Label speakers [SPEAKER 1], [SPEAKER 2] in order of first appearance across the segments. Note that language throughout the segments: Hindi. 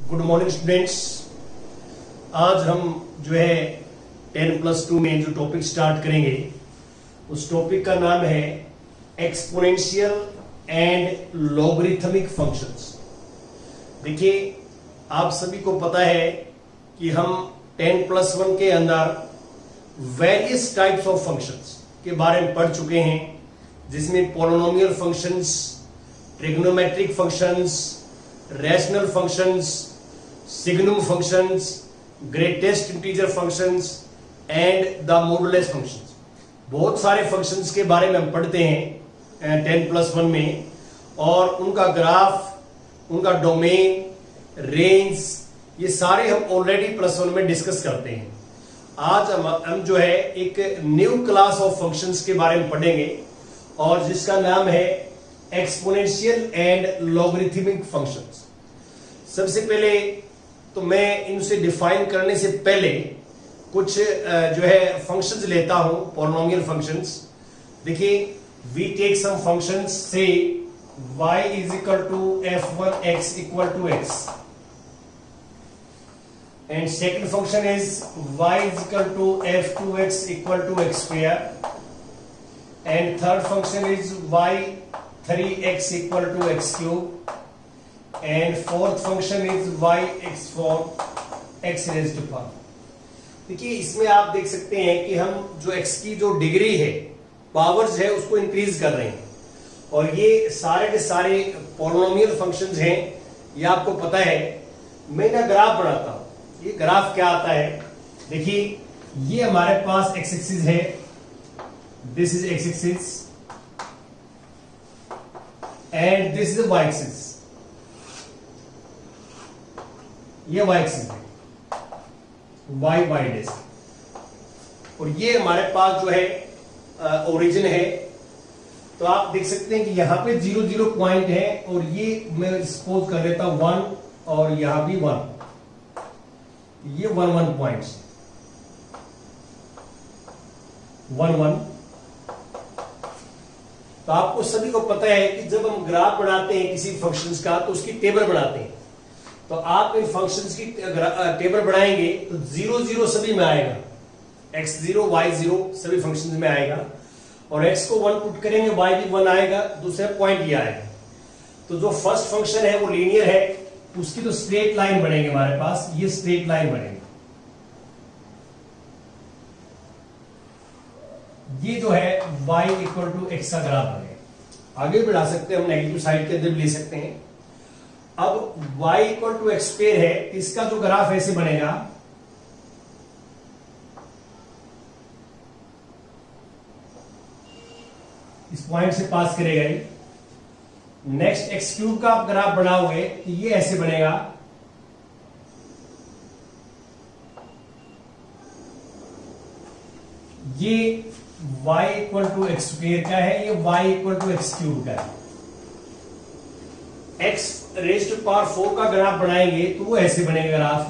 [SPEAKER 1] Good morning students. आज हम जो है 10+2 में जो टॉपिक स्टार्ट करेंगे उस टॉपिक का नाम है एक्सपोनेंशियल एंड लॉगरिथमिक फंक्शंस। देखिए, आप सभी को पता है कि हम 10+1 के अंदर वेरियस टाइप्स ऑफ फंक्शंस के बारे में पढ़ चुके हैं, जिसमें polynomial functions, trigonometric functions, rational functions, signum functions, greatest integer functions and the modulus functions. बहुत सारे फंक्शंस के बारे में हम पढ़ते हैं 10+1 में, और उनका ग्राफ, उनका डोमेन, रेंज, ये सारे हम ऑलरेडी +1 में डिस्कस करते हैं। आज हम जो है एक न्यू क्लास ऑफ फंक्शंस के बारे में पढ़ेंगे और जिसका नाम है एक्सपोनेंशियल एंड लॉगरिथमिक फंक्शंस। सबसे पहले तो मैं इनसे डिफाइन करने से पहले कुछ जो है फंक्शंस लेता हूं, पॉलिनोमियल फंक्शंस। देखिए, we take some functions, say y is equal to f1 x equal to x, and second function is y is equal to f2x equal to x square, and third function is y 3x equal to x cube, and fourth function is y x4 x raised to power। देखिए, इसमें आप देख सकते हैं कि हम जो x की जो डिग्री है, पावर्स है, उसको इंक्रीज कर रहे हैं, और ये सारे के सारे पॉलिनोमियल फंक्शंस हैं। ये आपको पता है। मैं ना ग्राफ बनाता हूं। ये ग्राफ क्या आता है, देखिए, ये हमारे पास एक्स एक्सिस है, this is x axis and this is y axis. ये वाई एक्सिस है, वाई वाई डैश, और ये हमारे पास जो है ओरिजिन है। तो आप देख सकते हैं कि यहां पे 0 0 पॉइंट है, और ये मैं सपोज कर लेता हूं 1, और यहां भी 1, ये 1 1 पॉइंट्स, 1 1। तो आपको सभी को पता है कि जब हम ग्राफ बनाते हैं किसी फंक्शंस का, तो उसकी टेबल बनाते हैं। तो आप इन फंक्शंस की टेबल बनाएंगे तो 0 0 सभी में आएगा, x0 y0 सभी फंक्शंस में आएगा, और x को 1 पुट करेंगे, y भी 1 आएगा, दूसरा पॉइंट ये आएगा। तो जो फर्स्ट फंक्शन है वो लीनियर है, उसकी तो स्ट्रेट लाइन बनेगी हमारे पास, ये स्ट्रेट लाइन बनेगी। ये जो है y इक्वल टू x का ग्राफ बनेगा। आगे बढ़ा सकते हैं हम, नेगेटिव साइड के अंदर भी ले सकते हैं। अब y equal to x square है, इसका जो ग्राफ ऐसे बनेगा, इस पॉइंट से पास करेगा ये। नेक्स्ट एक्स क्यूब का आप ग्राफ बनाओगे तो ये ऐसे बनेगा, ये y equal to x square का है, ये y equal to x cube का है। x रेज़ टू पावर 4 का ग्राफ बनाएंगे तो वो ऐसे बनेगा ग्राफ।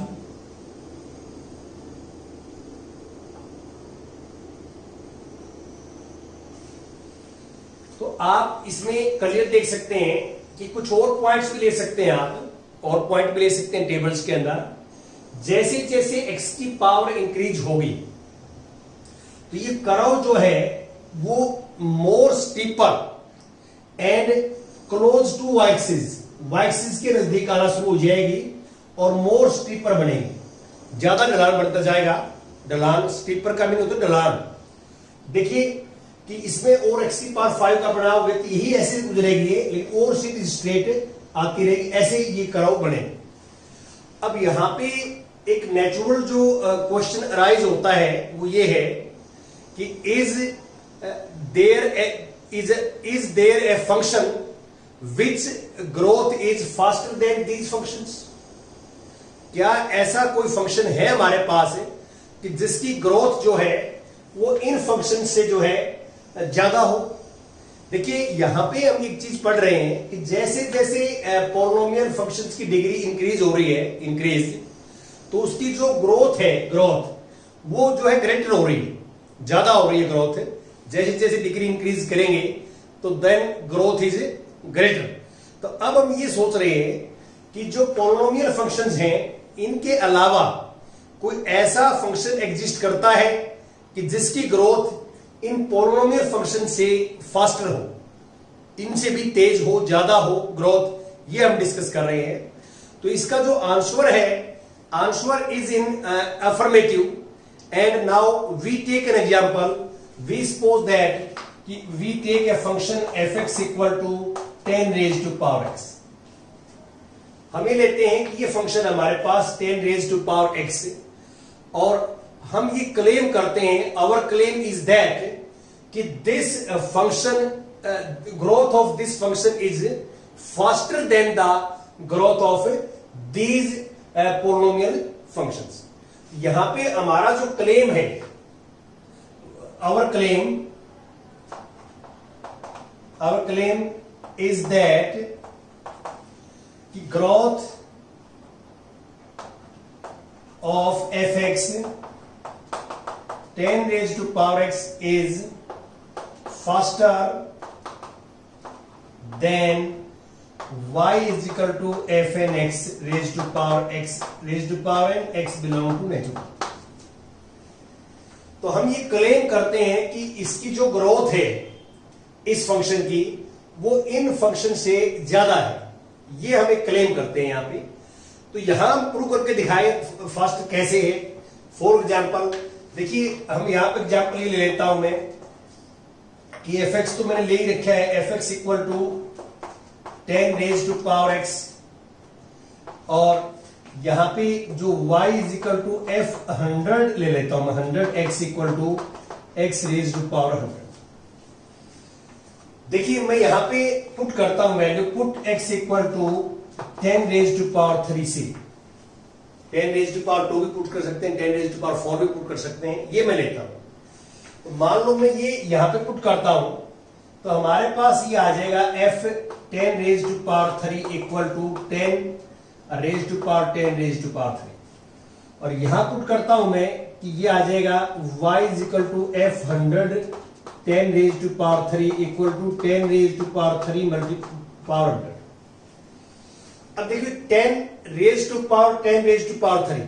[SPEAKER 1] तो आप इसमें क्लियर देख सकते हैं कि कुछ और पॉइंट्स भी ले सकते हैं, आप और पॉइंट भी ले सकते हैं टेबल्स के अंदर। जैसे जैसे x की पावर इंक्रीज होगी तो ये कर्व जो है वो more steeper and close to Y axis के नजदीक आना शुरू हो जाएगी, और मोर स्टीपर बनेगी, ज्यादा ढलान बढ़ता जाएगा। ढलान, स्टीपर का मीनिंग होता है ढलान। देखिए कि इसमें और x की पावर 5 का बनाओगे तो यही ऐसे गुजरेगी, लेकिन और सीधी स्ट्रेट आती रहेगी, ऐसे ये कर्व बने। अब यहां पे एक नेचुरल जो क्वेश्चन अराइज होता है वो ये है कि is there a function which growth is faster than these functions. क्या ऐसा कोई फंक्शन है हमारे पास कि जिसकी ग्रोथ जो है वो इन फंक्शन से जो है ज्यादा हो। देखिए, यहां पे हम एक चीज पढ़ रहे हैं कि जैसे जैसे पॉलिनोमियल फंक्शंस की डिग्री इंक्रीज हो रही है, तो उसकी जो ग्रोथ है, ग्रोथ वो जो है ग्रेटर हो रही है, ज्यादा हो रही है ग्रोथ। जैसे जैसे डिग्री इंक्रीज करेंगे तो देन ग्रोथ इज ग्रेटर। तो अब हम ये सोच रहे हैं कि जो पॉलिनोमियल फंक्शंस हैं इनके अलावा कोई ऐसा फंक्शन एग्जिस्ट करता है कि जिसकी ग्रोथ इन पॉलिनोमियल फंक्शन से फास्टर हो, इनसे भी तेज हो, ज्यादा हो ग्रोथ, ये हम डिस्कस कर रहे हैं। तो इसका जो आंसर है, answer is in affirmative. And now we take an example. We suppose that we take a function fx equal to 10 raise to power x। हमें लेते हैं कि ये फंक्शन हमारे पास 10 रेज टू पावर x है, और हम ये क्लेम करते हैं, आवर क्लेम इज दैट कि this function, growth of this function is faster than the growth of these polynomial functions. यहां पे हमारा जो क्लेम है, आवर क्लेम इज दैट कि growth of fx 10 raised to power x is faster than y is equal to fn x raised to power n x belong to natural. तो हम ये क्लेम करते हैं कि इसकी जो ग्रोथ है इस फंक्शन की, वो इन फंक्शन से ज्यादा है, ये हम एक क्लेम करते हैं यहां पे। तो यहां हम प्रूव करके दिखाए फास्ट कैसे है। फॉर एग्जांपल देखिए, हम यहां पर एग्जांपल ये ले लेता हूं मैं कि fx तो मैंने ले ही रखा है, fx equal to 10 raise to power x, और यहां पे जो y is equal to f100 ले लेता हूं मैं, 100x equal to x raise to power 100। देखिए मैं यहां पे पुट करता हूं value, put x equal to 10 raise to power 3c, 10 raise to power 2 भी पुट कर सकते हैं, 10 रेज टू पावर 4 भी पुट कर सकते हैं, ये मैं लेता हूं। तो मान लो मैं ये यहां पे पुट करता हूं, तो हमारे पास ये आ जाएगा f 10 raise to power 3 equal to 10 raise to power 10 raise to power 3, और यहां पुट करता हूं मैं कि ये आ जाएगा y is equal to f100 10 raise to power 3 equal to 10 raise to power 3 multi power 100। अब देखिए 10 raise to power 10 raise to power 3,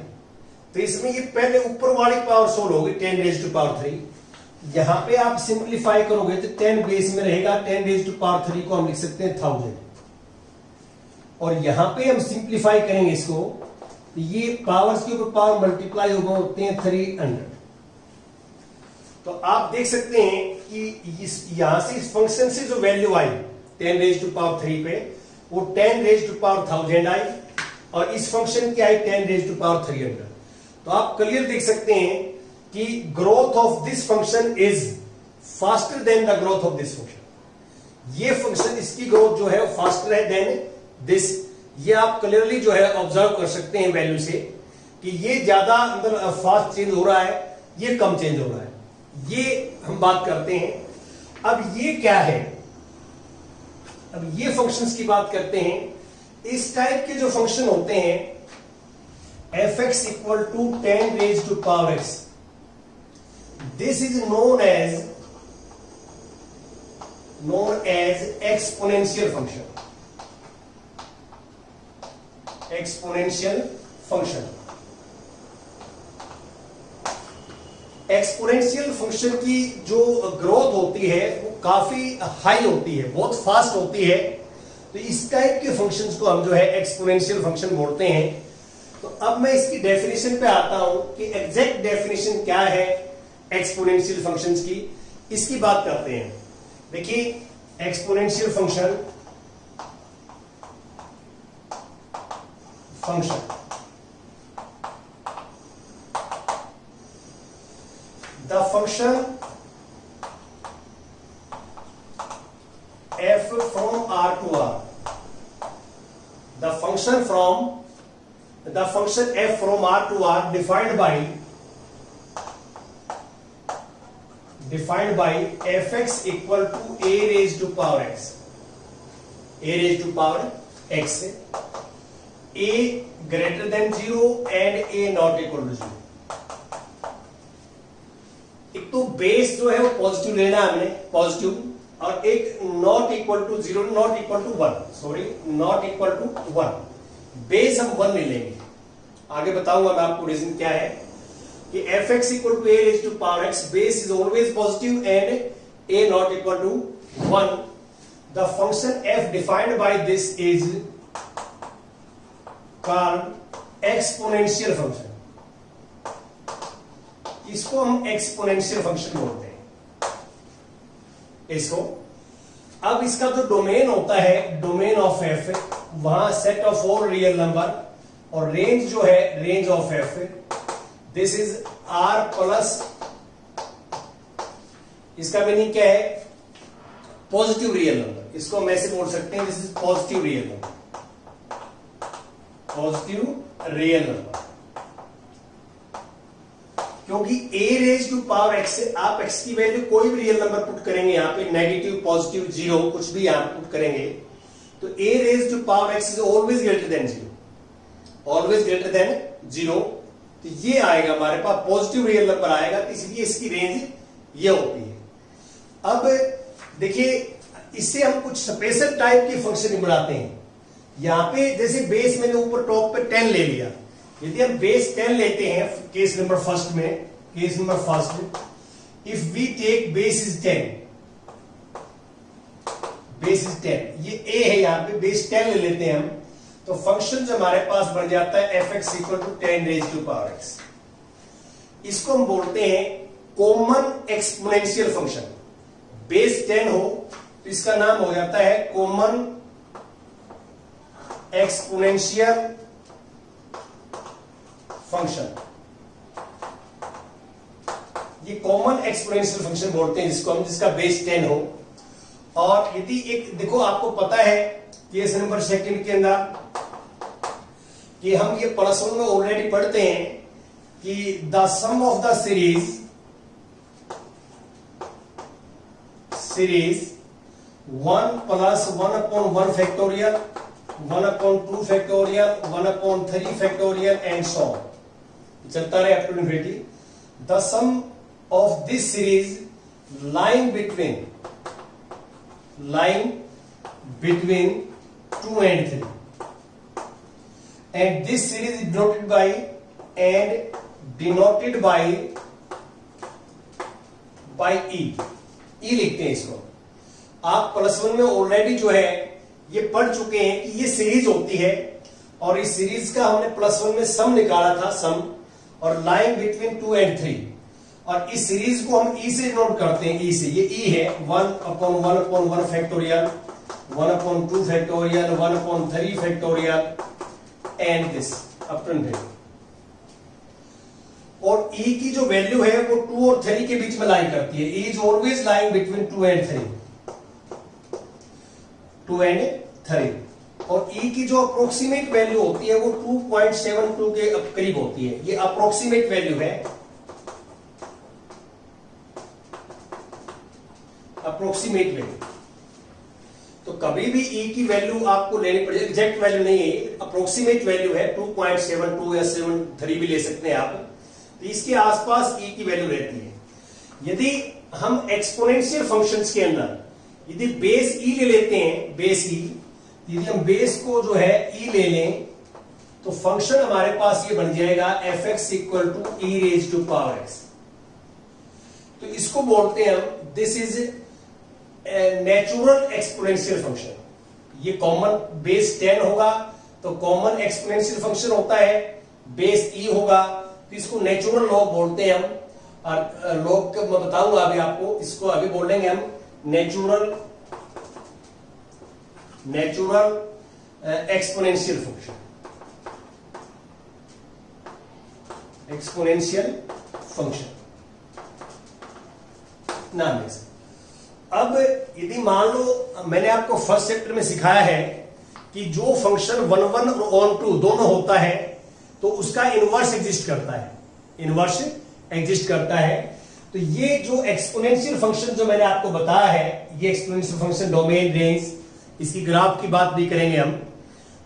[SPEAKER 1] तो इसमें ये पहले ऊपर वाली पावर सोल्व होगी 10 रेज टू पावर 3। यहां पे आप सिंप्लीफाई करोगे तो 10 बेस में रहेगा, 10 रेज टू पावर 3 को हम लिख सकते हैं 1000, और यहां पे हम सिंप्लीफाई करेंगे इसको, तो ये पावर्स के ऊपर पावर मल्टीप्लाई होते हैं 300। तो आप देख सकते हैं कि यहां से इस फंक्शन से जो वैल्यू आई 10 रेज टू पावर 3 पे, वो 10 रेज टू पावर 1000 आई, और इस फंक्शन की आई 10 रेज टू पावर 300। तो आप क्लियर देख सकते हैं कि growth of this function is faster than the growth of this function. ये फंक्शन, इसकी ग्रोथ जो है वो फास्टर है देन दिस। ये आप क्लियरली जो है ऑब्जर्व कर सकते हैं वैल्यू से कि ये ज्यादा अंदर फास्ट चेंज हो रहा है, ये कम चेंज हो रहा है, ये हम बात करते हैं। अब ये क्या है, अब ये फंक्शंस की बात करते हैं। इस टाइप के जो फंक्शन होते हैं fx equal to 10 raise to power x, this is known as exponential function. Exponential function, exponential function की जो ग्रोथ होती है वो काफी हाई होती है, बहुत फास्ट होती है। तो इस टाइप के फंक्शंस को हम जो है एक्सपोनेंशियल फंक्शन बोलते हैं। तो अब मैं इसकी डेफिनेशन पे आता हूं कि एग्जैक्ट डेफिनेशन क्या है एक्सपोनेंशियल फंक्शंस की, इसकी बात करते हैं। देखिए exponential function the function f from R to R, the function f from R to R defined by fx equal to a raised to power x, a raised to power x, a greater than 0 and a not equal to 0। एक तो बेस जो है वो पॉजिटिव लेना है हमने, पॉजिटिव, और एक not equal to 0, not equal to 1, base हम 1 ले लेंगे। आगे बताऊंगा मैं आपको रीजन क्या है कि f x equal to a raise to power x, base is always positive and a not equal to 1। The function f defined by this is called exponential function. इसको हम एक्सपोनेंशियल फंक्शन बोलते हैं इसको। अब इसका जो डोमेन होता है, डोमेन ऑफ एफ, वहां set of all real number, और रेंज जो है range of f, this is R plus, इसका मीनिंग क्या है, पॉजिटिव रियल नंबर। इसको हम ऐसे बोल सकते हैं, this is positive real number, positive real number. क्योंकि a raise to power x से आप x की वैल्यू कोई भी रियल नंबर पुट करेंगे, यहां पे नेगेटिव, पॉजिटिव, जीरो, कुछ भी यहां पुट करेंगे, तो a raise to power x is always greater than zero, always greater than zero. तो ये आएगा हमारे पास पॉजिटिव रियल नंबर आएगा, तो इसलिए इसकी रेंज ये होती है। अब देखिए, इससे हम कुछ स्पेशल टाइप के फंक्शन बनाते हैं। यहां पे जैसे बेस मैंने ऊपर टॉप पे 10 ले लिया, यदि हम बेस 10 लेते हैं केस नंबर फर्स्ट में, case number first, if we take base is 10, base is 10, ये a है, यहां पे बेस 10 ले लेते हैं हम, तो फंक्शन जो हमारे पास बन जाता है f x equal to 10 raise to power x. इसको हम बोलते हैं कॉमन एक्सपोनेंशियल फंक्शन। बेस 10 हो तो इसका नाम हो जाता है कॉमन एक्सपोनेंशियल फंक्शन। ये कॉमन एक्सपोनेंशियल फंक्शन बोलते हैं जिसको हम, जिसका बेस 10 हो। और यदि एक देखो, आपको पता है केस नंबर सेकंड के अंदर कि हम ये प्लस 1 में ऑलरेडी पढ़ते हैं कि the sum of the series 1 plus 1 upon 1 factorial, 1 upon 2 factorial, 1 upon 3 factorial and so on, चलता रहे up to infinity. The sum of this series lies between 2 and 3, and this series is denoted by E। E लिखते हैं इसको। आप प्लस 1 में ऑलरेडी जो है ये पढ़ चुके हैं कि ये सीरीज होती है, और इस सीरीज का हमने प्लस 1 में सम निकाला था, सम, और लाइन बिटवीन 2 and 3, और इस सीरीज को हम ई से नोट करते हैं, ई से। ये ई है 1 upon 1 factorial, 1 upon 2 factorial, 1 upon 3 factorial and this up to infinity. और ई की जो वैल्यू है वो 2 और 3 के बीच में लाइन करती है। E is always line between 2 and 3, 2 and 3। और ई की जो अप्रोक्सीमेट वैल्यू होती है वो 2.72 के करीब होती है। ये अप्रोक्सीमेट वैल्यू है, अप्रोक्सीमेट वैल्यू। तो कभी भी ई की वैल्यू आपको लेनी पड़ेगी, एग्जैक्ट वैल्यू नहीं है, अप्रोक्सीमेट वैल्यू है, 2.72 या 73 भी ले सकते हैं आप। तो इसके आसपास ई की वैल्यू रहती है। यदि हम एक्सपोनेंशियल फंक्शंस के अंदर यदि बेस ई ले लेते हैं, बेस ई, यदि हम बेस को जो है ई ले लें, तो फंक्शन हमारे पास ये बन जाएगा f x equal to e raise to power x. तो इसको बोलते हैं हम, this is natural exponential function. ये कॉमन बेस 10 होगा तो कॉमन एक्सपोनेंशियल फंक्शन होता है, बेस ई होगा तो इसको नेचुरल लॉग बोलते हैं हम। और लॉग मैं बताऊंगा अभी आपको, इसको अभी बोलेंगे हम natural exponential function, exponential function नाम है। अब यदि मान लो मैंने आपको फर्स्ट चैप्टर में सिखाया है कि जो फंक्शन 1 1 और ऑन 2 दोनों होता है तो उसका इनवर्स एग्जिस्ट करता है, इनवर्स एग्जिस्ट करता है। तो ये जो एक्सपोनेंशियल फंक्शन जो मैंने आपको बताया है, ये एक्सपोनेंशियल फंक्शन डोमेन, रेंज, इसकी ग्राफ की बात भी करेंगे हम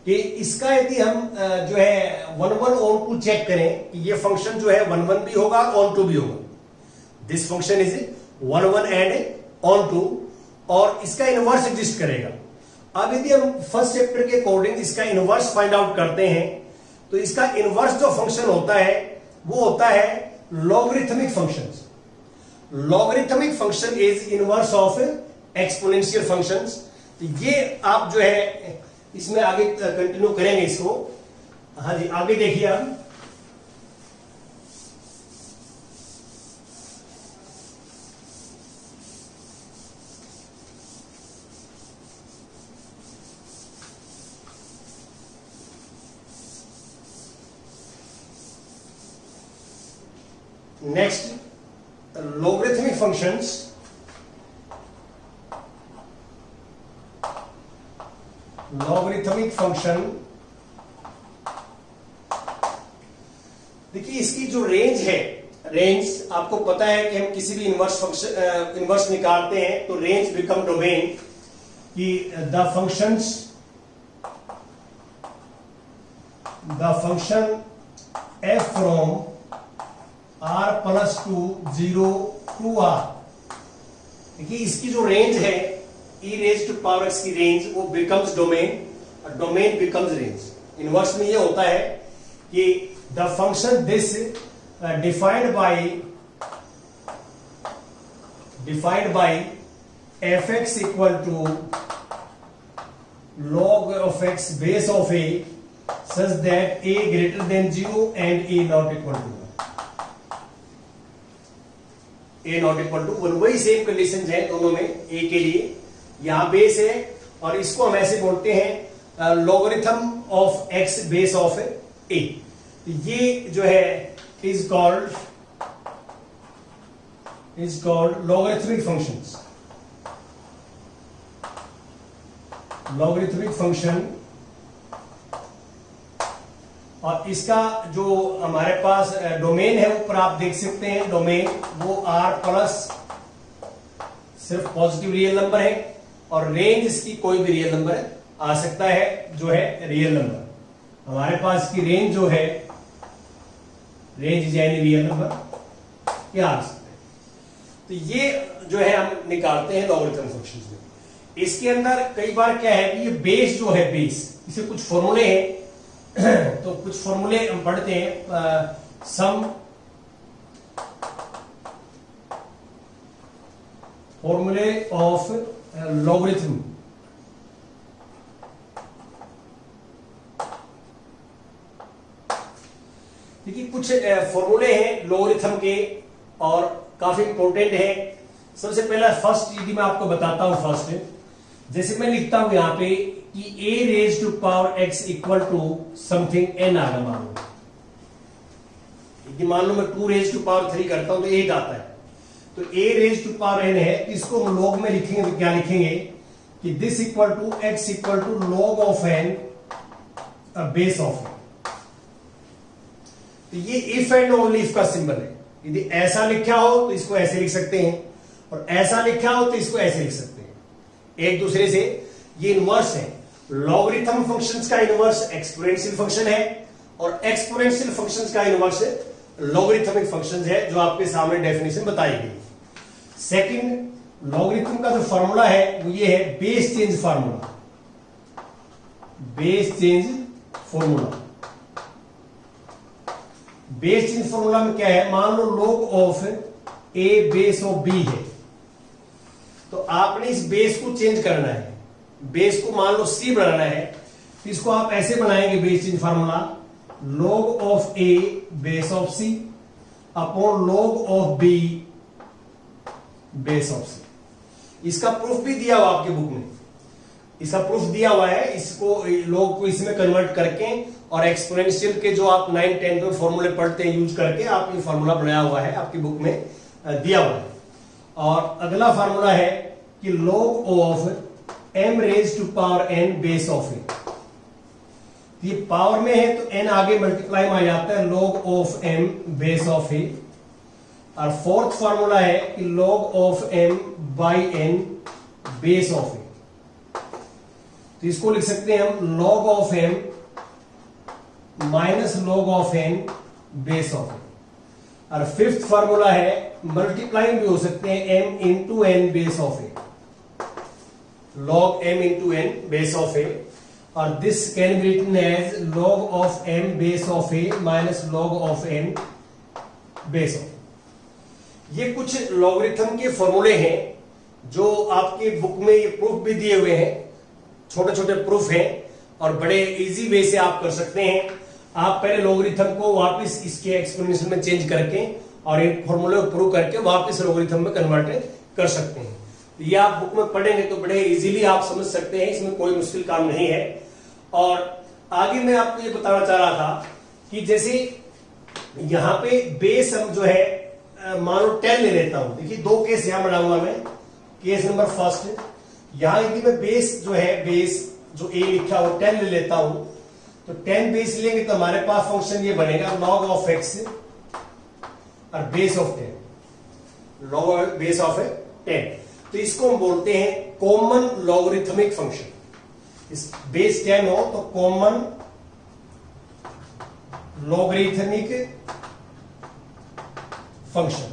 [SPEAKER 1] कि इसका यदि हम जो है 1 1 ऑन 2 चेक करें कि ये फंक्शन जो है 1 1 भी होगा ऑन 2 भी होगा, this function is 1 1 and on 2, और इसका इनवर्स एग्जिस्ट करेगा। अब यदि हम फर्स्ट चैप्टर के अकॉर्डिंग इसका इनवर्स फाइंड आउट करते हैं तो इसका इनवर्स जो फंक्शन होता है वो होता है logarithmic functions. Logarithmic function is inverse of exponential functions. तो ये आप जो है इसमें आगे कंटिन्यू करेंगे इसको। हाँ जी, आगे देखिए आप। Next, logarithmic functions। logarithmic function, देखिए इसकी जो रेंज है, रेंज आपको पता है कि हम किसी भी इनवर्स फंक्शन इनवर्स निकालते हैं तो रेंज बिकम डोमेन कि the function f from r plus to 0 to r। देखिए इसकी जो रेंज है e raise to power x की रेंज वो बिकम्स डोमेन और डोमेन बिकम्स रेंज। इनवर्स में ये होता है कि the function this defined by f(x) equal to log of x base of a such that a greater than 0 and a not equal to 1। A not equal to 1, वही सेम कंडीशन है दोनों में। ए के लिए यहां बेस है और इसको हम ऐसे बोलते हैं logarithm of x base of a. ये जो है is called logarithmic functions. Logarithmic function, और इसका जो हमारे पास डोमेन है ऊपर आप देख सकते हैं, डोमेन वो r प्लस सिर्फ पॉजिटिव रियल नंबर है और रेंज इसकी कोई भी रियल नंबर आ सकता है जो है रियल नंबर। हमारे पास की रेंज जो है, range is any real number, क्या आ सकता है। तो ये जो है हम निकालते हैं लॉगरिथम फंक्शंस में। इसके अंदर कई बार क्या है कि ये बेस जो है, बेस, इसे कुछ फॉर्मूले हैं तो कुछ फॉर्मूले हम पढ़ते हैं। सम फॉर्मूले ऑफ लॉगरिथम। देखिए कुछ फॉर्मूले हैं लॉगरिथम के और काफी इंपॉर्टेंट है। सबसे पहला फर्स्ट यदि मैं आपको बताता हूं, फर्स्ट जैसे मैं लिखता हूं यहां पे कि a raise to power x equal to something n आ गया। मान लो मैं 2 रेज टू पावर 3 करता हूं तो 8 आता है। तो a raise to power n है, इसको हम लॉग में लिखेंगे तो क्या लिखेंगे कि this equal to x equal to log of n base of n। तो ये इफ एंड ओनली इफ का सिंबल है। यदि ऐसा लिखा हो तो इसको ऐसे लिख सकते हैं और ऐसा लिखा हो तो इसको ऐसे लिख सकते हैं, एक दूसरे से। ये इनवर्स है। लॉगरिथम फंक्शंस का इनवर्स एक्सपोनेंशियल फंक्शन है और एक्सपोनेंशियल फंक्शंस का इनवर्स लॉगरिथमिक फंक्शंस है, जो आपके सामने डेफिनेशन बताई गई। सेकंड, लॉगरिथम का जो फार्मूला है वो ये है base change formula. Base change formula, base change formula में क्या है, मान लो log of a base of b है तो आपने इस बेस को चेंज करना है। बेस को मान लो c बनाना है तो इसको आप ऐसे बनाएंगे base change formula, log of a base of c upon log of b base of c। इसका प्रूफ भी दिया हुआ आपके बुक में, इसका प्रूफ दिया हुआ है। इसको log को इसमें कन्वर्ट करके और एक्सपोनेंशियल के जो आप 9, 10 में फॉर्मूले पढ़ते हैं यूज करके आप ये फॉर्मूला बनाया हुआ है, आपकी बुक में दिया हुआ है। और अगला फार्मूला है कि log of m raise to power n base of a. ये पावर में है तो n आगे मल्टीप्लाई में आ जाता है, log of m base of a. और फोर्थ फार्मूला है कि log of m by n base of a. तो इसको लिख सकते हैं हम log of m minus log of n base of a. और फिफ्थ फार्मूला है, मल्टीप्लाइंग भी हो सकते हैं, m into n base of A. log m into n base of a, और this can be written as log of m base of a minus log of n base of a। ये कुछ लॉगरिथम के फॉर्मूले हैं जो आपके बुक में ये प्रूफ भी दिए हुए हैं, छोटे छोटे प्रूफ हैं और बड़े इजी वे से आप कर सकते हैं। आप पहले लॉगरिथम को वापस इसके एक्सप्लेनेशन में चेंज करके और इन फॉर्मूले को प्रूव करके वापस लॉगरिथम में कन्वर्ट कर सकते हैं। ये आप बुक में पढ़ेंगे तो बड़े इजीली आप समझ सकते हैं, इसमें कोई मुश्किल काम नहीं है। और आगे मैं आपको ये बताना चाह रहा था कि जैसे यहां पे बेस हम जो है मान लो 10 ले लेता हूं। देखिए दो केस यहां बना हुआ मैं, केस नंबर फर्स्ट, यहां यदि मैं बेस जो है बेस जो ए लिखा हो 10 ले लेता हूं, तो 10 बेस लेंगे तो हमारे पास फंक्शन ये बनेगा log ऑफ x और base of 10, log base of 10। तो इसको हम बोलते हैं कॉमन लॉगरिथमिक फंक्शन। इस बेस 10 हो तो कॉमन लॉगरिथमिक फंक्शन।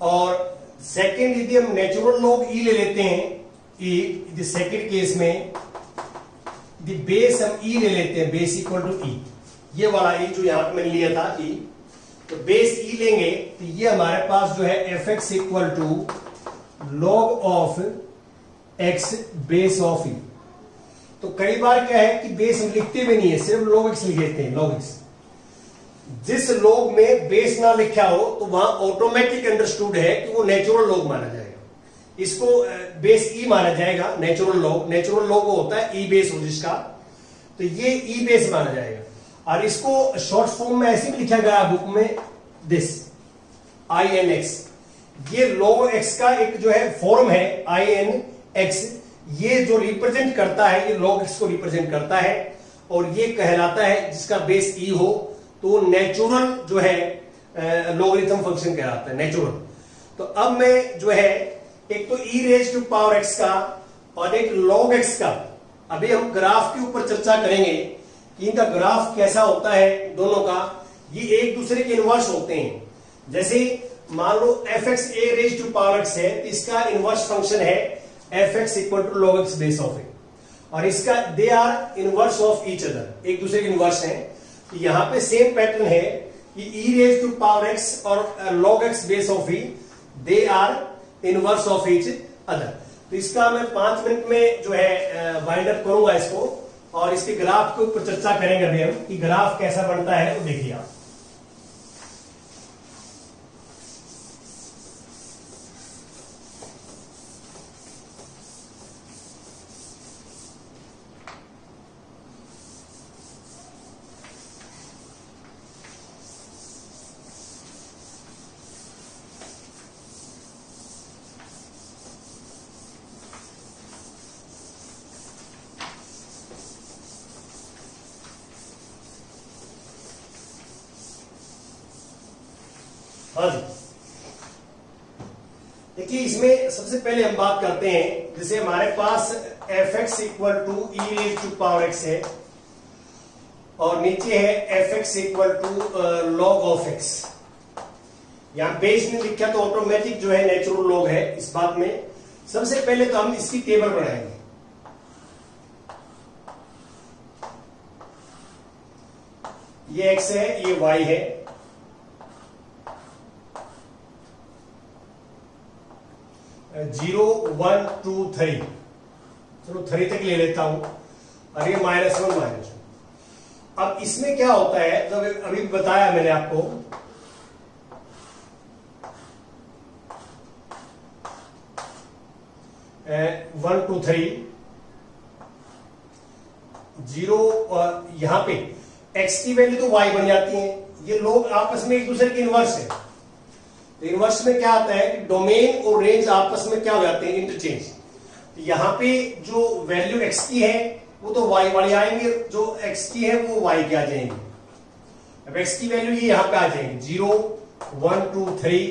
[SPEAKER 1] और सेकंड यदि हम नेचुरल लॉग ई ले लेते हैं, ई सेकंड केस में यदि बेस हम ई ले लेते हैं, बेस इक्वल टू ई, ये वाला ई जो यहां पे मैंने लिया था ई, तो बेस ई लेंगे तो ये हमारे पास जो है f x equal to log of x base of e. तो कई बार क्या है कि बेस हम लिखते भी नहीं है, सिर्फ लॉग एक्स लिख देते हैं, लॉग एक्स। जिस लॉग में बेस ना लिखा हो तो वहां ऑटोमेटिक अंडरस्टूड है कि वो नेचुरल लॉग माना जाएगा, इसको बेस ई माना जाएगा। नेचुरल लॉग वो होता है ई बेस हो जिसका, तो ये ई बेस माना जाएगा। और इसको शॉर्ट फॉर्म में ऐसे भी लिखा गया बुक में, दिस आई एन एक्स, ये log x का एक जो है फॉर्म है आई एन एक्स, ये जो रिप्रेजेंट करता है ये log x को रिप्रेजेंट करता है और ये कहलाता है जिसका बेस ई हो तो नेचुरल जो है लॉगरिथम फंक्शन कहलाता है, नेचुरल। तो अब मैं जो है एक तो e raise to power x का और एक log x का, अभी हम ग्राफ के ऊपर चर्चा करेंगे कि इनका ग्राफ कैसा होता है दोनों का। ये एक दूसरे के इनवर्स होते हैं। जैसे मान लो f x a raise to power x है तो इसका इनवर्स फंक्शन है f x equal to log x base of a, और इसका they are inverse of each other, एक दूसरे के इनवर्स हैं। तो यहां पे सेम पैटर्न है कि e raise to power x और log x base of e, they are inverse of each other. तो इसका मैं 5 मिनट में जो है वाइंड अप करूंगा इसको, और इसके ग्राफ के ऊपर चर्चा करेंगे अभी हम कि ग्राफ कैसा बनता है। तो देखिए आप हाँ जी, देखिए इसमें सबसे पहले हम बात करते हैं, जैसे हमारे पास f x equal to e raise to power x है और नीचे है f x equal to log of x. यहां बेस में लिखा तो ऑटोमेटिक जो है नेचुरल लॉग है। इस बात में सबसे पहले तो हम इसकी टेबल बनाएंगे। ये एक्स है, ये वाई है, 0 1 2 3, चलो 3 तक ले लेता हूं, और ये -1 -1। अब इसमें क्या होता है, जब अभी बताया मैंने आपको, वन टू थ्री 0, यहां पे x की वैल्यू तो y बन जाती है। ये लोग आपस में एक दूसरे के इनवर्स है। तो इनवर्स में क्या आता है कि डोमेन और रेंज आपस में क्या हो जाते हैं, इंटरचेंज। तो यहां पे जो वैल्यू x की है वो तो y वाली आएंगे, जो x की है वो y की आ जाएंगे। अब x की वैल्यू ये यहां पे आ जाएंगे 0 1 2 3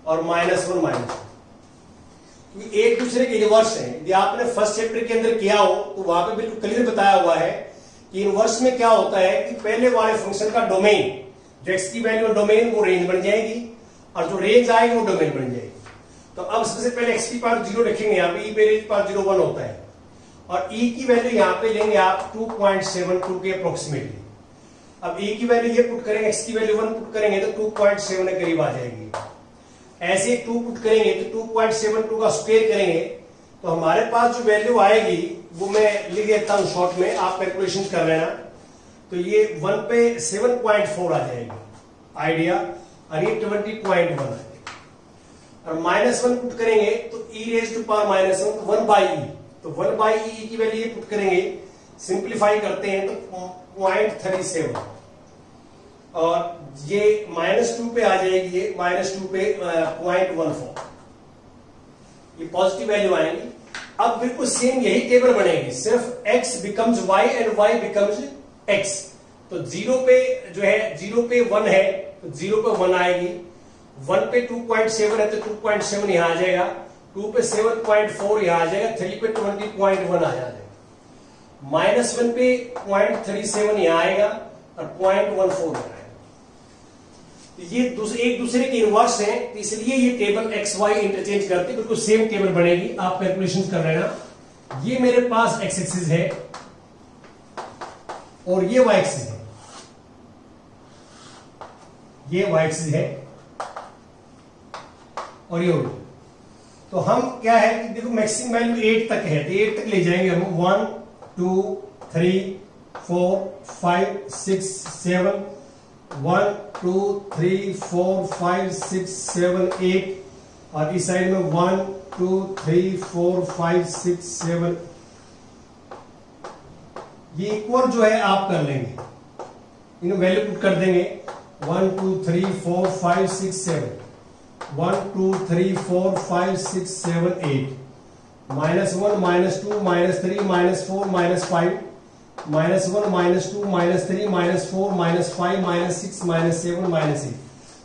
[SPEAKER 1] और -1 -1, क्योंकि एक दूसरे के इनवर्स है। यदि आपने फर्स्ट चैप्टर के अंदर किया हो तो वहां पे बिल्कुल क्लियर बताया हुआ है कि इनवर्स में क्या होता है कि पहले वाले फंक्शन का डोमेन, जो x की वैल्यू डोमेन वो रेंज बन जाएगी, और जो रेंज आएगी वो डोमेन बन जाएगी। तो अब सबसे पहले x की पावर 0 रखेंगे, यहाँ पे e पे रेज पावर 0 1 होता है, और e की वैल्यू यहाँ पे लेंगे आप 2.72 के अप्रोक्सीमेटली। अब e की वैल्यू ये पुट करेंगे, x की वैल्यू 1 पुट करेंगे तो 2.7 के करीब आ जाएगी। ऐसे 2 पुट करेंगे तो 2.72 का स्क्वायर करेंगे तो हमारे पास जो वैल्यू आएगी वो मैं लिख देता हूं शॉर्ट में, आप कैलकुलेशन कर लेना। तो ये 1 पे 7.4 आ जाएगी आइडिया, और ये 20.1 आ जाएगा। और -1 पुट करेंगे तो e raise to power -1 1 by e, तो 1 बाई ई की वैल्यू ये पुट करेंगे, सिंप्लीफाई करते हैं तो 0.37, और ये -2 पे आ जाएगी, ये -2 पे 0.14, ये पॉजिटिव वैल्यू आएंगी। अब बिल्कुल सेम यही टेबल बनेगी, सिर्फ x becomes y and y becomes x। तो 0 पे जो है 0 पे 1 है तो 0 पे 1 आएगी, 1 पे 2.7 है तो 2.7 यहां आ जाएगा, 2 पे 7.4 यहां आ जाएगा, 3 पे 20.1 आ जाएगा, -1 पे 0.37 यहां आएगा और 0.14 आएगा। ये एक दूसरे के इनवर्स हैं, तो इसलिए ये टेबल एक्स वाई इंटरचेंज करते बिल्कुल सेम टेबल बनेगी, आप कैलकुलेशन कर लेना। ये मेरे पास एक्स एक्सिस है और ये वाई एक्सिस है, ये वाई एक्सिस है और ये उल्टा। तो हम क्या है कि देखो मैक्सिमम वैल्यू 8 तक है, तो 8 तक ले जाएंगे हम, 1 2 3 4 5 6 7 1 2 3 4 5 6 7 8, और इस साइड में 1 2 3 4 5 6 7, ये इक्वल जो है आप कर लेंगे, इन वैल्यू पुट कर देंगे 1 2 3 4 5 6 7 1 2 3 4 5 6 7 8, -1 -2 -3 -4 -5 -1 -2 -3 -4 -5 -6 -7 -8,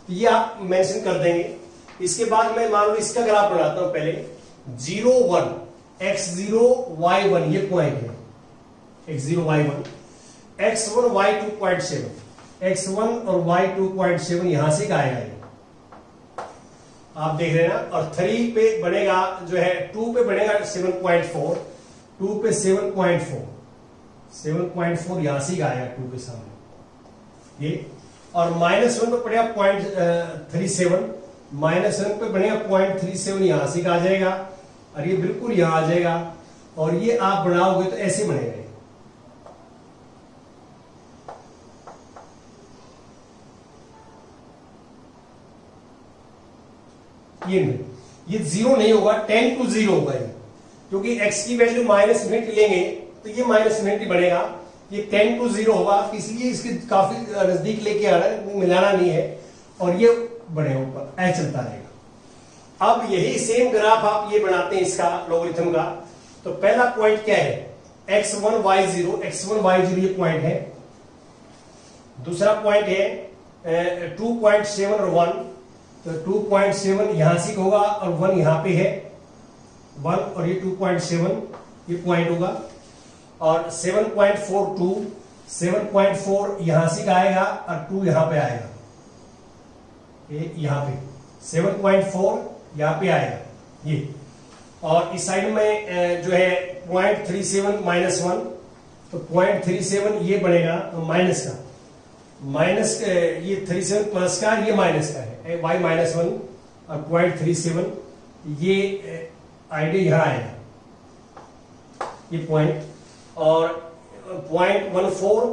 [SPEAKER 1] तो ये आप मेंशन कर देंगे। इसके बाद मैं मान लो इसका ग्राफ बनाता हूं, पहले 0 1 x0 y1 ये पॉइंट है, x0 y1, x1 y2.7, x1 और y2.7 यहां से का आएगा, आप देख रहे हैं ना। और 3 पे बनेगा जो है 2 पे बनेगा 7.4, 2 पे 7.4 यहां से आएगा 2 के सामने ये, और -1 पे पड़ेगा 0.37, -1 पे बनेगा 0.37 यहां से आ जाएगा, और ये बिल्कुल यहां आ जाएगा, और ये आप बढ़ाओगे तो ऐसे बनेगा, ये 0 नहीं होगा, 10 to 0 होगा ये, क्योंकि x की वैल्यू -∞ लेंगे तो ये -∞ बनेगा, ये 10 to 0 होगा, इसलिए इसके काफी नजदीक लेके आ रहा है, मिलाना नहीं है, और ये बढ़ेगा ऊपर, ऐसे चलता रहेगा। अब यही सेम ग्राफ आप ये बनाते हैं इसका लॉगरिथम का। तो पहला पॉइंट क्या है, x1 y0 ये पॉइंट है। दूसरा पॉइंट है 2.7 और 1, तो 2.7 यहां से होगा और 1 यहां पे है, 1 और ये 2.7 ये पॉइंट होगा, और 7.4 यहां से आएगा और 2 यहां पे आएगा, ये यहां पे 7.4 यहां पे आएगा ये, और इस साइड में जो है 0.37 -1, तो 0.37 ये बनेगा माइनस का, ये 37 प्लस का, ये माइनस का है, y -1 और 0.37 ये आइडिया यहां आएगा ये पॉइंट, और 0.14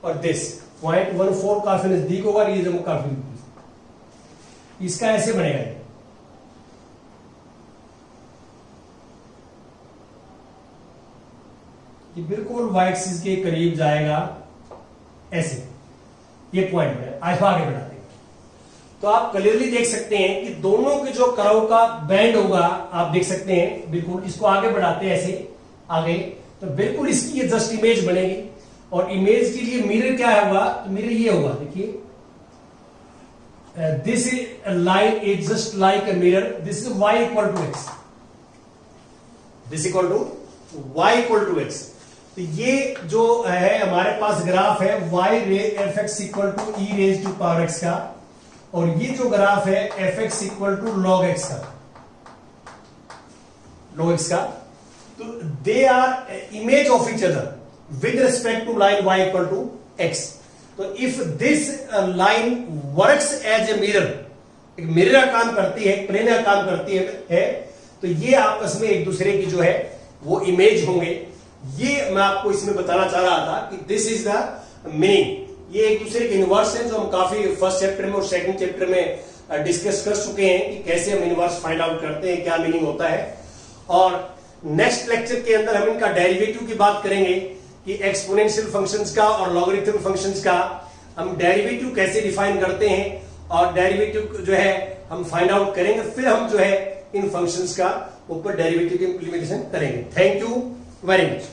[SPEAKER 1] और दिस 0.14 काफी नजदीक होगा, ये जब काफी, इसका ऐसे बनेगा, ये बिल्कुल y एक्सिस के करीब जाएगा ऐसे, ये पॉइंट है। आगे बढ़ाते हैं तो आप क्लियरली देख सकते हैं कि दोनों के जो कर्व का बैंड होगा आप देख सकते हैं, बिल्कुल इसको आगे बढ़ाते हैं ऐसे आगे, तो बिल्कुल इसकी ये जस्ट इमेज बनेगी, और इमेज के लिए मिरर क्या होगा, तो मिरर ये होगा, देखिए this line is just like a mirror, this is y equal to x, this equal to y equal to x। तो ये जो है हमारे पास ग्राफ है f x equal to e raise to power x का, और ये जो ग्राफ है f x equal to log x का, log x का, तो they are image of each other with respect to line y equal to x। तो if this line works as a mirror, एक मिरर का काम करती है, प्लेन का काम करती है, तो ये आपस में एक दूसरे की जो है वो इमेज होंगे। ये मैं आपको इसमें बताना चाह रहा था कि दिस इज द मीनिंग। ये एक दूसरे के इनवर्स है, जो हम काफी फर्स्ट चैप्टर में और सेकंड चैप्टर में डिस्कस कर चुके हैं कि कैसे हम इनवर्स फाइंड आउट करते हैं, क्या मीनिंग होता है। और नेक्स्ट लेक्चर के अंदर हम इनका डेरिवेटिव की बात करेंगे कि एक्सपोनेंशियल फंक्शंस का और लॉगरिथम फंक्शंस का हम डेरिवेटिव कैसे डिफाइन करते हैं, और डेरिवेटिव जो है हम फाइंड आउट करेंगे, फिर हम जो है इन फंक्शंस का ऊपर डेरिवेटिव की इंप्लीमेंटेशन करेंगे। Thank you very much.